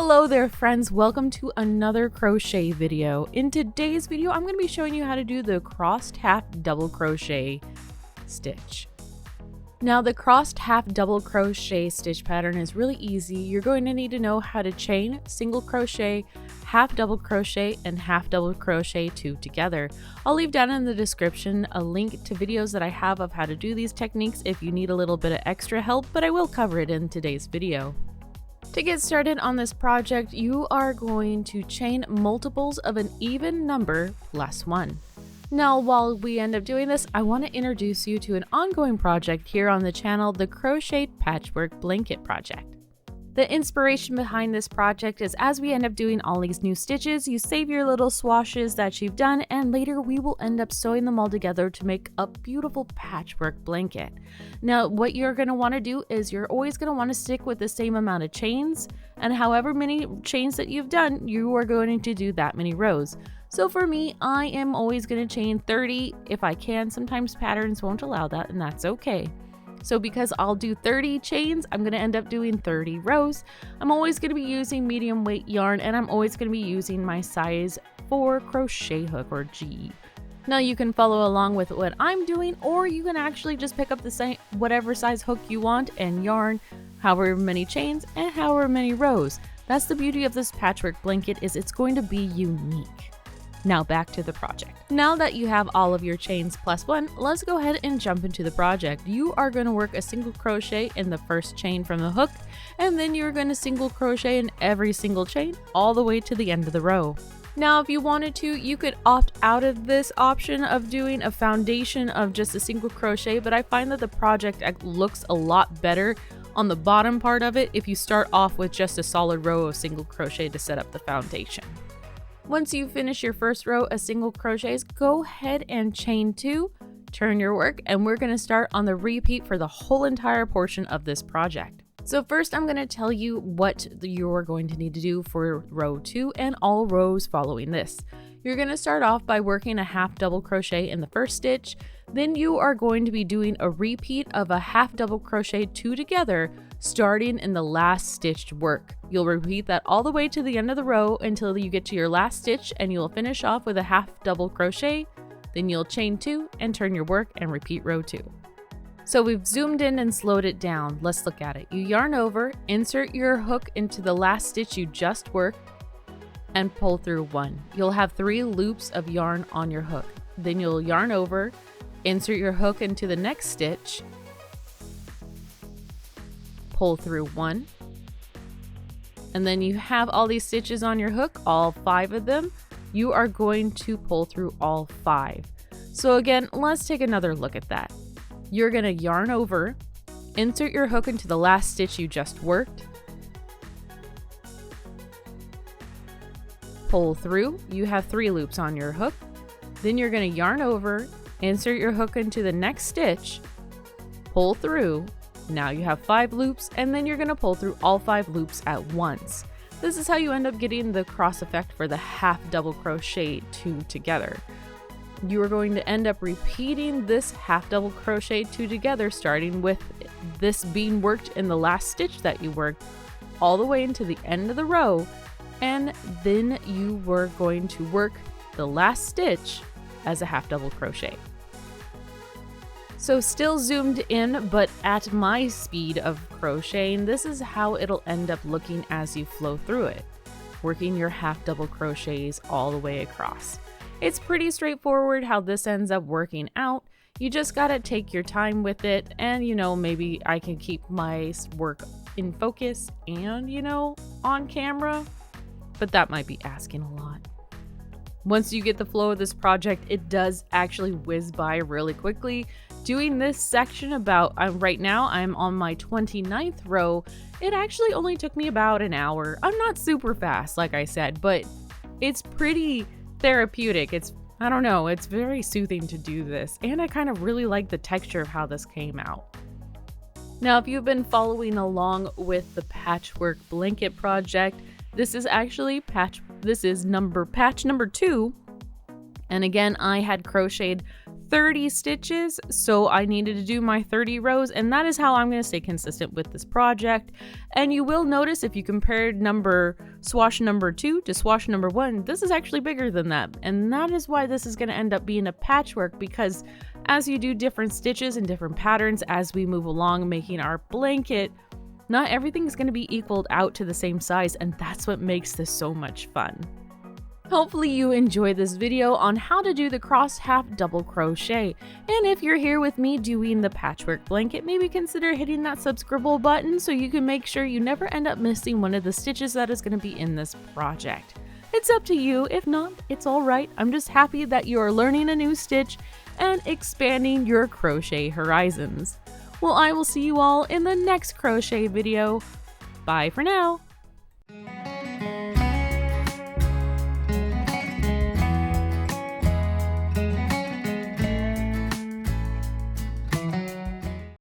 Hello there friends, welcome to another crochet video. In today's video, I'm going to be showing you how to do the crossed half double crochet stitch. Now the crossed half double crochet stitch pattern is really easy. You're going to need to know how to chain, single crochet, half double crochet, and half double crochet two together. I'll leave down in the description a link to videos that I have of how to do these techniques if you need a little bit of extra help, but I will cover it in today's video. To get started on this project, you are going to chain multiples of an even number plus 1. Now, while we end up doing this, I want to introduce you to an ongoing project here on the channel, the Crochet Patchwork Blanket Project. The inspiration behind this project is as we end up doing all these new stitches, you save your little swashes that you've done, and later we will end up sewing them all together to make a beautiful patchwork blanket. Now, what you're going to want to do is you're always going to want to stick with the same amount of chains, and however many chains that you've done, you are going to do that many rows. So for me, I am always going to chain 30 if I can. Sometimes patterns won't allow that, and that's okay. So because I'll do 30 chains, I'm going to end up doing 30 rows. I'm always going to be using medium weight yarn, and I'm always going to be using my size 4 crochet hook, or G. Now you can follow along with what I'm doing, or you can actually just pick up the same whatever size hook you want and yarn however many chains and however many rows. That's the beauty of this patchwork blanket, is it's going to be unique. Now back to the project. Now that you have all of your chains plus 1, let's go ahead and jump into the project. You are going to work a single crochet in the first chain from the hook, and then you're going to single crochet in every single chain all the way to the end of the row. Now if you wanted to, you could opt out of this option of doing a foundation of just a single crochet, but I find that the project looks a lot better on the bottom part of it if you start off with just a solid row of single crochet to set up the foundation. Once you finish your first row of single crochets, go ahead and chain 2, turn your work, and we're going to start on the repeat for the whole entire portion of this project. So first I'm going to tell you what you're going to need to do for row 2 and all rows following this. You're going to start off by working a half double crochet in the first stitch, then you are going to be doing a repeat of a half double crochet 2 together, starting in the last stitched work. You'll repeat that all the way to the end of the row until you get to your last stitch, and you'll finish off with a half double crochet, then you'll chain 2 and turn your work and repeat row 2. So we've zoomed in and slowed it down. Let's look at it. You yarn over, insert your hook into the last stitch you just worked, and pull through 1. You'll have 3 loops of yarn on your hook. Then you'll yarn over, insert your hook into the next stitch, pull through 1, and then you have all these stitches on your hook, all 5 of them. You are going to pull through all 5. So again, let's take another look at that. You're going to yarn over, insert your hook into the last stitch you just worked, pull through. You have 3 loops on your hook. Then you're going to yarn over, insert your hook into the next stitch, pull through. Now you have 5 loops, and then you're going to pull through all 5 loops at once. This is how you end up getting the cross effect for the half double crochet 2 together. You are going to end up repeating this half double crochet 2 together, starting with this being worked in the last stitch that you worked all the way into the end of the row, and then you were going to work the last stitch as a half double crochet. So still zoomed in, but at my speed of crocheting, this is how it'll end up looking as you flow through it, working your half double crochets all the way across. It's pretty straightforward how this ends up working out. You just gotta take your time with it, and maybe I can keep my work in focus and on camera, but that might be asking a lot. Once you get the flow of this project, it does actually whiz by really quickly. Doing this section right now I'm on my 29th row. It actually only took me about an hour. I'm not super fast, like I said, but it's pretty therapeutic. I don't know, it's very soothing to do this, and I kind of really like the texture of how this came out. Now, if you've been following along with the Patchwork Blanket Project, this is actually patch number 2, and again I had crocheted 30 stitches, so I needed to do my 30 rows, and that is how I'm going to stay consistent with this project. And you will notice if you compared number swash number 2 to swash number 1, this is actually bigger than that. And that is why this is going to end up being a patchwork, because as you do different stitches and different patterns as we move along making our blanket, not everything is going to be equaled out to the same size, and that's what makes this so much fun. Hopefully you enjoyed this video on how to do the crossed half double crochet, and if you're here with me doing the patchwork blanket, maybe consider hitting that subscribe button so you can make sure you never end up missing one of the stitches that is going to be in this project. It's up to you. If not, it's alright. I'm just happy that you are learning a new stitch and expanding your crochet horizons. Well, I will see you all in the next crochet video. Bye for now.